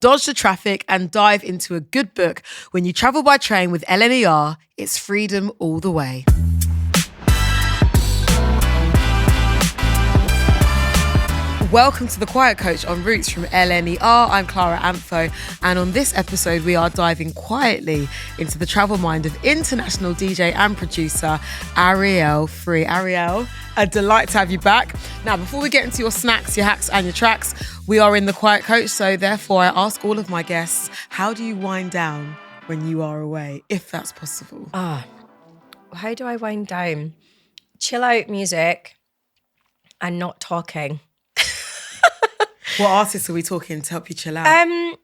dodge the traffic, and dive into a good book. When you travel by train with LNER, it's freedom all the way. Welcome to The Quiet Coach on Roots from LNER. I'm Clara Ampho, and on this episode we are diving quietly into the travel mind of international DJ and producer Arielle Free. Arielle, a delight to have you back. Now, before we get into your snacks, your hacks and your tracks, we are in The Quiet Coach, so therefore I ask all of my guests, how do you wind down when you are away, if that's possible? How do I wind down? Chill out music and not talking. What artists are we talking to help you chill out? I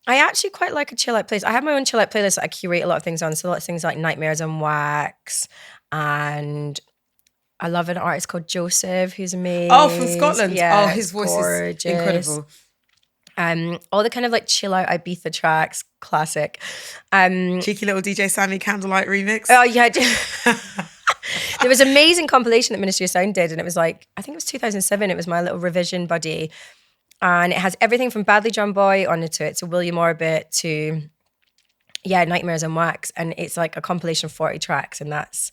actually quite like a chill out playlist. I have my own chill out playlist that I curate a lot of things on. So a lot of things like Nightmares on Wax, and I love an artist called Joseph, who's amazing. Oh, from Scotland. Yeah, his voice gorgeous. is incredible. All the kind of like chill out Ibiza tracks, classic. Cheeky little DJ Sammy Candlelight remix. Oh yeah. There was an amazing compilation that Ministry of Sound did, and it was like, I think it was 2007. It was my little revision buddy, and it has everything from Badly Drum Boy onto it, to William Orbit, to Nightmares on Wax, and it's like a compilation of 40 tracks, and that's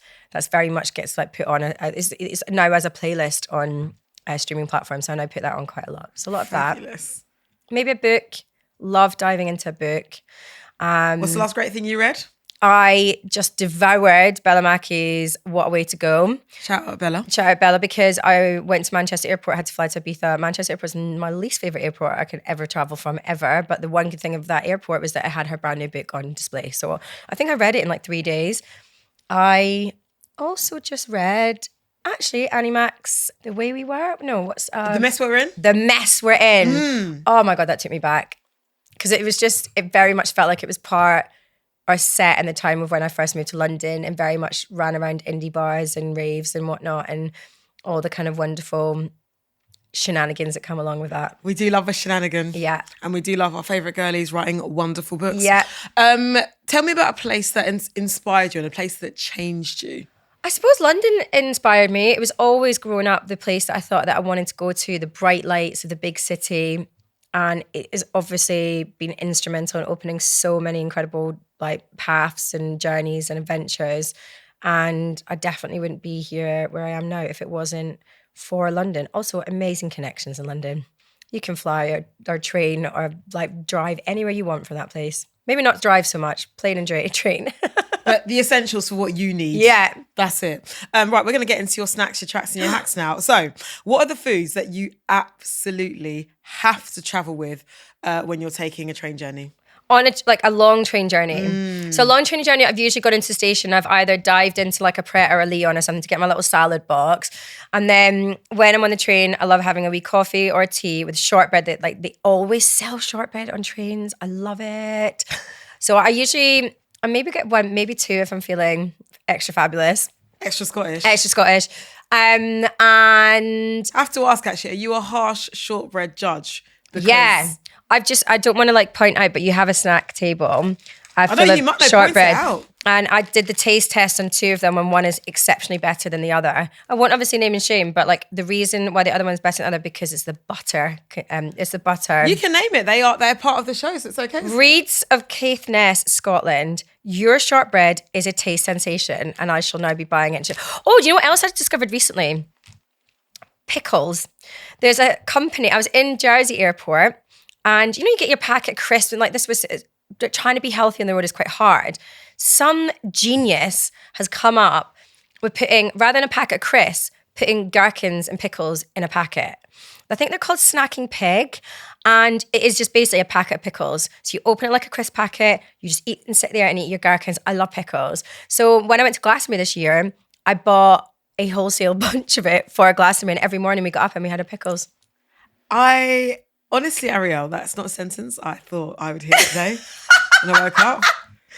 very much gets like put on. It's now as a playlist on streaming platforms, so I now put that on quite a lot. So a lot of Fabulous. that. Maybe a book. Love diving into a book. What's the last great thing you read? I just devoured Bella Mackey's What a Way to Go. Shout out Bella. Shout out Bella, because I went to Manchester Airport, had to fly to Ibiza. Manchester Airport is my least favourite airport I could ever travel from, ever. But the one good thing of that airport was that it had her brand new book on display. So I think I read it in like 3 days. I also just read, actually, Annie Mac's The Way We Were. No, what's... The Mess We're In? The Mess We're In. Oh my God, that took me back. Because it very much felt like it was part... are set in the time of when I first moved to London, and very much ran around indie bars and raves and whatnot, and all the kind of wonderful shenanigans that come along with that. We do love a shenanigan. Yeah. And we do love our favourite girlies writing wonderful books. Yeah. Tell me about a place that inspired you and a place that changed you. I suppose London inspired me. It was always growing up the place that I thought that I wanted to go to, the bright lights of the big city. And it has obviously been instrumental in opening so many incredible like paths and journeys and adventures. And I definitely wouldn't be here where I am now if it wasn't for London. Also, amazing connections in London. You can fly or train or like drive anywhere you want from that place. Maybe not drive so much, plane and train. But the essentials for what you need. Yeah. That's it. Right, we're going to get into your snacks, your tracks and your hacks now. So what are the foods that you absolutely have to travel with when you're taking a train journey? On a long train journey. So a long train journey, I've usually got into the station. I've either dived into like a Pret or a Leon or something to get my little salad box. And then when I'm on the train, I love having a wee coffee or a tea with shortbread. That like they always sell shortbread on trains. I love it. So I maybe get one, maybe two if I'm feeling extra fabulous. Extra Scottish. And I have to ask actually, are you a harsh shortbread judge? Because yeah. I don't want to like point out, but you have a snack table. I know you might shortbread. And I did the taste test on two of them, and one is exceptionally better than the other. I won't obviously name and shame, but like the reason why the other one's better than the other, because it's the butter. It's the butter. You can name it. They're part of the show, so it's okay. Reeds of Caithness, Scotland. Your shortbread is a taste sensation, and I shall now be buying it. Oh, do you know what else I discovered recently? Pickles. There's a company. I was in Jersey Airport. And you know, you get your packet crisp, and like this was trying to be healthy on the road is quite hard. Some genius has come up with putting, rather than a packet of crisps, putting gherkins and pickles in a packet. I think they're called Snacking Pig, and it is just basically a packet of pickles. So you open it like a crisp packet, you just eat and sit there and eat your gherkins. I love pickles. So when I went to Glastonbury this year, I bought a wholesale bunch of it for Glastonbury, and every morning we got up and we had our pickles. Honestly, Arielle, that's not a sentence I thought I would hear today when I woke up.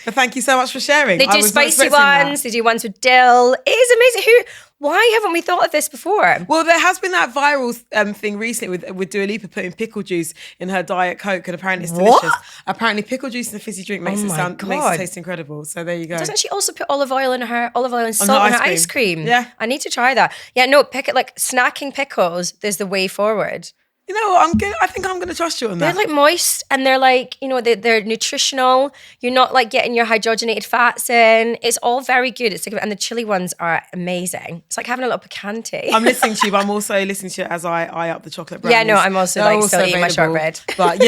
But thank you so much for sharing. They do spicy ones. They do ones with dill. It is amazing. Why haven't we thought of this before? Well, there has been that viral thing recently with Dua Lipa putting pickle juice in her Diet Coke, and apparently it's delicious. What? Apparently, pickle juice in a fizzy drink makes it taste incredible. So there you go. Doesn't she also put olive oil and salt in her ice cream? Yeah, I need to try that. Yeah, no, snacking pickles. There's the way forward. You know what? I think I'm gonna trust you on They're that. like moist and they're like, they're nutritional. You're not like getting your hydrogenated fats in. It's all very good. And the chili ones are amazing. It's like having a little picante. I'm listening to you, but I'm also listening to it as I eye up the chocolate brownies. Yeah, no, I'm also They're still eating my available, shortbread. But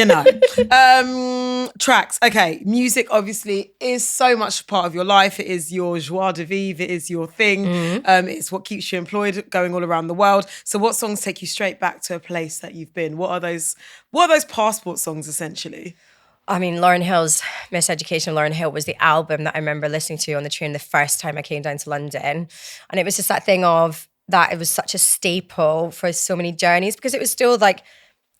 tracks. Okay, music obviously is so much part of your life. It is your joie de vivre. It is your thing. It's what keeps you employed, going all around the world. So, what songs take you straight back to a place that you've been? What are those passport songs essentially? I mean, Lauryn Hill's Miseducation of Lauryn Hill was the album that I remember listening to on the train the first time I came down to London. And it was just that thing of that it was such a staple for so many journeys because it was still like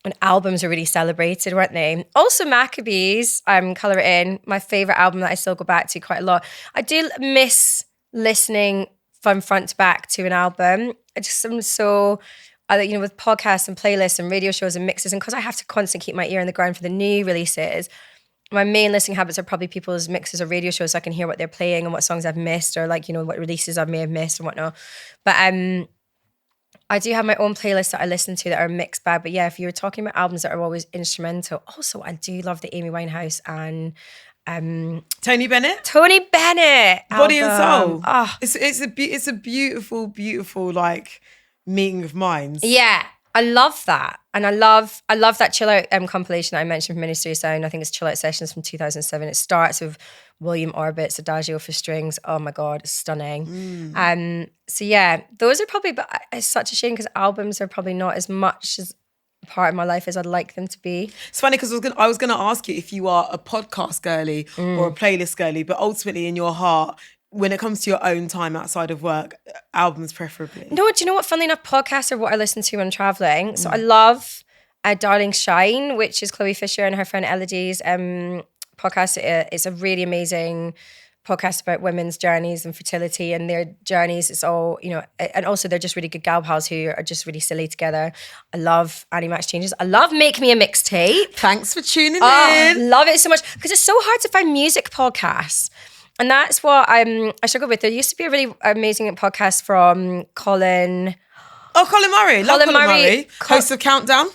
when albums were really celebrated, weren't they? Also Maccabees, Colour It In, my favourite album that I still go back to quite a lot. I do miss listening from front to back to an album. I just am so... with podcasts and playlists and radio shows and mixes, and because I have to constantly keep my ear on the ground for the new releases, my main listening habits are probably people's mixes or radio shows so I can hear what they're playing and what songs I've missed or what releases I may have missed and whatnot. But I do have my own playlists that I listen to that are a mixed bag. But yeah, if you're talking about albums that are always instrumental, also I do love the Amy Winehouse and Tony Bennett, Body and Soul. Oh. It's a beautiful, beautiful like meeting of minds. Yeah, I love that. And I love that Chill Out compilation that I mentioned from Ministry of Sound. I think it's Chill Out Sessions from 2007. It starts with William Orbit's Adagio for strings. Oh my God, it's stunning. So yeah, those are probably, but it's such a shame because albums are probably not as much as a part of my life as I'd like them to be. It's funny because I was gonna ask you if you are a podcast girly or a playlist girly, but ultimately in your heart, when it comes to your own time outside of work, albums preferably. No, do you know what? Funnily enough, podcasts are what I listen to when traveling. So I love Darling Shine, which is Chloe Fisher and her friend Elodie's podcast. It's a really amazing podcast about women's journeys and fertility and their journeys. It's all, and also they're just really good gal pals who are just really silly together. I love Annie Max Changes. I love Make Me a Mixtape. Thanks for tuning in. Love it so much because it's so hard to find music podcasts. And that's what I struggle with. There used to be a really amazing podcast from Colin. Oh, Colin Murray. Love Colin Murray. Host of Countdown.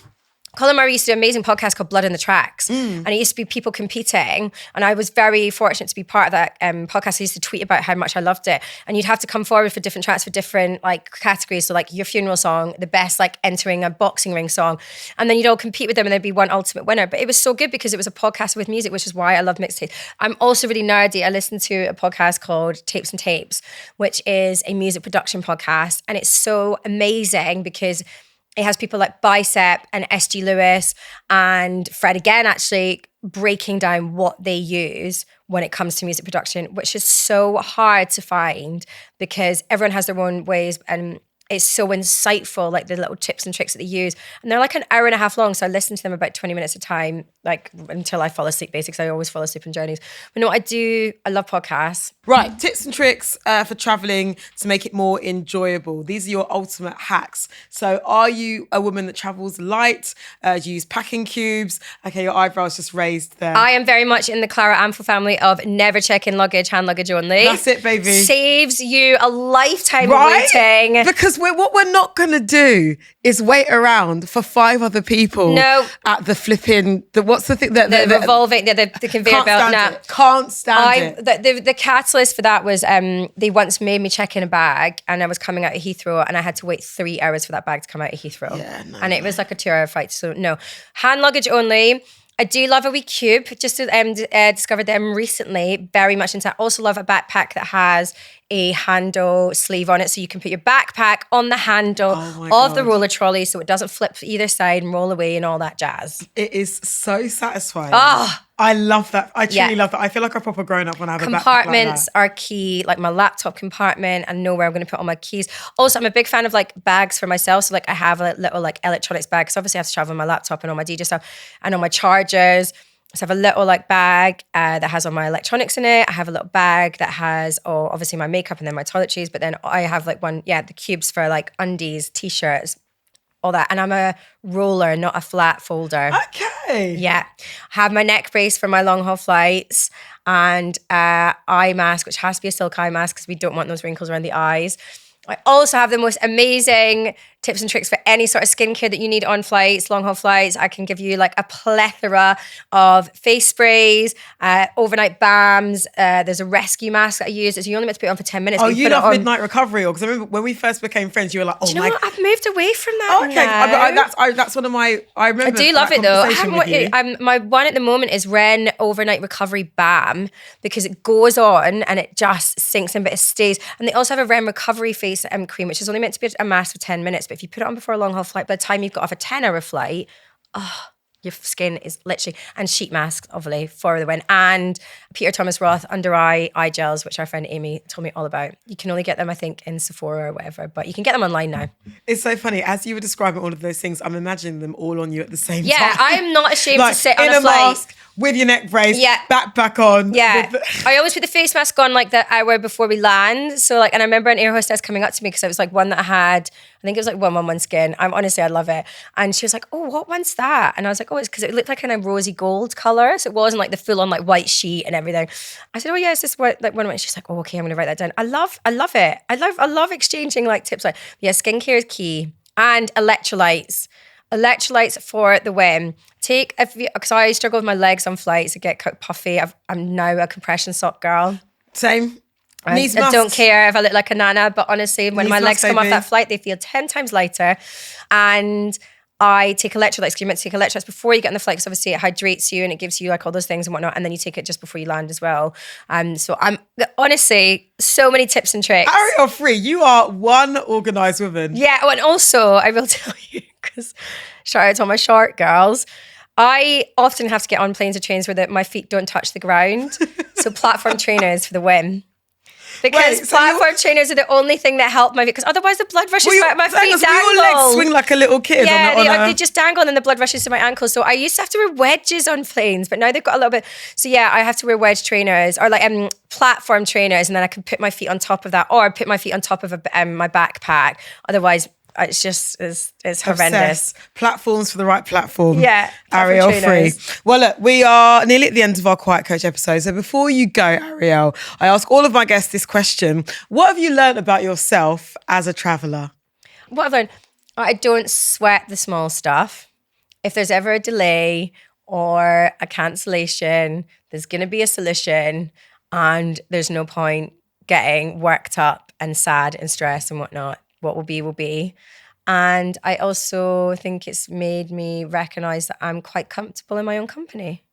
Colin Murray used to do an amazing podcast called Blood in the Tracks. And it used to be people competing. And I was very fortunate to be part of that podcast. I used to tweet about how much I loved it. And you'd have to come forward for different tracks for different categories. So your funeral song, the best entering a boxing ring song. And then you'd all compete with them and there'd be one ultimate winner. But it was so good because it was a podcast with music, which is why I love mixtapes. I'm also really nerdy. I listen to a podcast called Tapes and Tapes, which is a music production podcast. And it's so amazing because it has people like Bicep and SG Lewis and Fred again, actually breaking down what they use when it comes to music production, which is so hard to find because everyone has their own ways and it's so insightful, the little tips and tricks that they use. And they're an hour and a half long. So I listen to them about 20 minutes at a time, until I fall asleep, basically, because I always fall asleep on journeys. But no, I love podcasts. Right, tips and tricks for traveling to make it more enjoyable. These are your ultimate hacks. So are you a woman that travels light? Do you use packing cubes? Okay, your eyebrows just raised there. I am very much in the Clara Amphel family of never checking luggage, hand luggage only. That's it, baby. Saves you a lifetime of waiting. Because what we're not going to do is wait around for 5 other people at the flipping, what's the thing? The revolving, the conveyor belt. Can't stand it. The catalyst for that was they once made me check in a bag and I was coming out of Heathrow and I had to wait 3 hours for that bag to come out of Heathrow. It was like a 2-hour flight. So no, hand luggage only. I do love a wee cube. Just discovered them recently. Very much into that. Also love a backpack that has a handle sleeve on it, so you can put your backpack on the handle of the roller trolley, so it doesn't flip either side and roll away and all that jazz. It is so satisfying. Oh, I love that. I truly love that. I feel like a proper grown up when I have a backpack like that. Compartments are key, like my laptop compartment. I know where I'm going to put all my keys. Also, I'm a big fan of bags for myself. So I have a little electronics bag because obviously I have to travel with my laptop and all my DJ stuff and all my chargers. So I have a little bag that has all my electronics in it. I have a little bag that has obviously my makeup and then my toiletries. But then I have the cubes for undies, t-shirts, all that. And I'm a roller, not a flat folder. Okay. Yeah. I have my neck brace for my long haul flights and eye mask, which has to be a silk eye mask because we don't want those wrinkles around the eyes. I also have the most amazing tips and tricks for any sort of skincare that you need on flights, long haul flights. I can give you like a plethora of face sprays, overnight balms. There's a rescue mask that I use. It's you only meant to put it on for 10 minutes. Oh, but you put it love on. midnight recovery, because I remember when we first became friends, you were like, "Oh Do you know my." what? I've moved away from that. Oh, okay. That's one of my. I remember. I do love it though. My one at the moment is Ren Overnight Recovery Balm, because it goes on and it just sinks in, but it stays. And they also have a Ren Recovery Face Cream, which is only meant to be a mask for 10 minutes. But if you put it on before a long haul flight, by the time you've got off a 10-hour flight, your skin is literally, and sheet masks, obviously, for the win. And Peter Thomas Roth under eye gels, which our friend Amy told me all about. You can only get them, I think, in Sephora or whatever, but you can get them online now. It's so funny. As you were describing all of those things, I'm imagining them all on you at the same time. Yeah, I'm not ashamed like, to sit on in a flight. mask, with your neck brace, Yeah. backpack on. Yeah. I always put the face mask on like the hour before we land. So like, and I remember an air hostess coming up to me because it was like one that I had, I think it was like 111 skin. Honestly, I love it. And she was like, "Oh, what one's that?" And I was like, "Oh, it's because it looked like kind of rosy gold color. So it wasn't like the full on like white sheet and everything." I said, "Oh yeah, it's this what like one." She's like, "Oh, okay, I'm gonna write that down." I love it. I love exchanging like tips. Like, yeah, skincare is key, and electrolytes. Electrolytes for the win. Because I struggle with my legs on flights. I get quite puffy. I'm now a compression sock girl. Same. I don't care if I look like a nana, but honestly, when my legs come off baby. that flight, they feel 10 times lighter. And I take electrolytes. You're meant to take electrolytes before you get on the flight, because obviously it hydrates you and it gives you like all those things and whatnot. And then you take it just before you land as well. So I'm honestly, so many tips and tricks. Arielle Free, you are one organised woman. Yeah. Oh, and also I will tell you, because shout out to all my short girls, I often have to get on planes or trains where my feet don't touch the ground. So platform trainers for the win. Because platform trainers are the only thing that help my feet, because otherwise the blood rushes my feet dangle. Your legs swing like a little kid. Yeah, they just dangle and then the blood rushes to my ankles. So I used to have to wear wedges on planes, but now they've got a little bit. So yeah, I have to wear wedge trainers or like platform trainers, and then I can put my feet on top of that, or put my feet on top of my backpack. Otherwise, it's just it's horrendous. Platforms for the right platform. Yeah. Arielle Free. Well, look, we are nearly at the end of our Quiet Coach episode. So before you go, Arielle, I ask all of my guests this question. What have you learned about yourself as a traveller? What I've learned, I don't sweat the small stuff. If there's ever a delay or a cancellation, there's going to be a solution, and there's no point getting worked up and sad and stressed and whatnot. What will be, will be. And I also think it's made me recognise that I'm quite comfortable in my own company.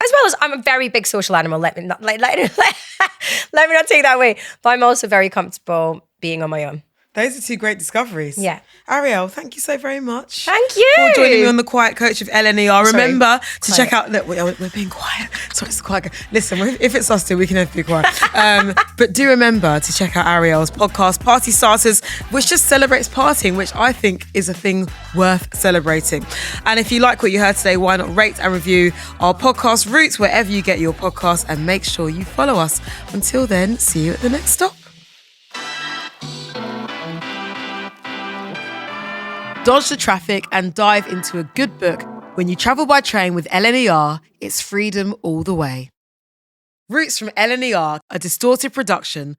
As well as I'm a very big social animal. Let me not take that away. But I'm also very comfortable being on my own. Those are two great discoveries. Yeah. Arielle, thank you so very much. Thank you. For joining me on the Quiet Coach of LNER. Remember to quiet. check out, look, we're being quiet. Sorry, it's quiet. Listen, if it's us two, we can have to be quiet. But do remember to check out Arielle's podcast, Party Starters, which just celebrates partying, which I think is a thing worth celebrating. And if you like what you heard today, why not rate and review our podcast Roots wherever you get your podcasts, and make sure you follow us. Until then, see you at the next stop. Dodge the traffic and dive into a good book. When you travel by train with LNER, it's freedom all the way. Roots from LNER, a distorted production,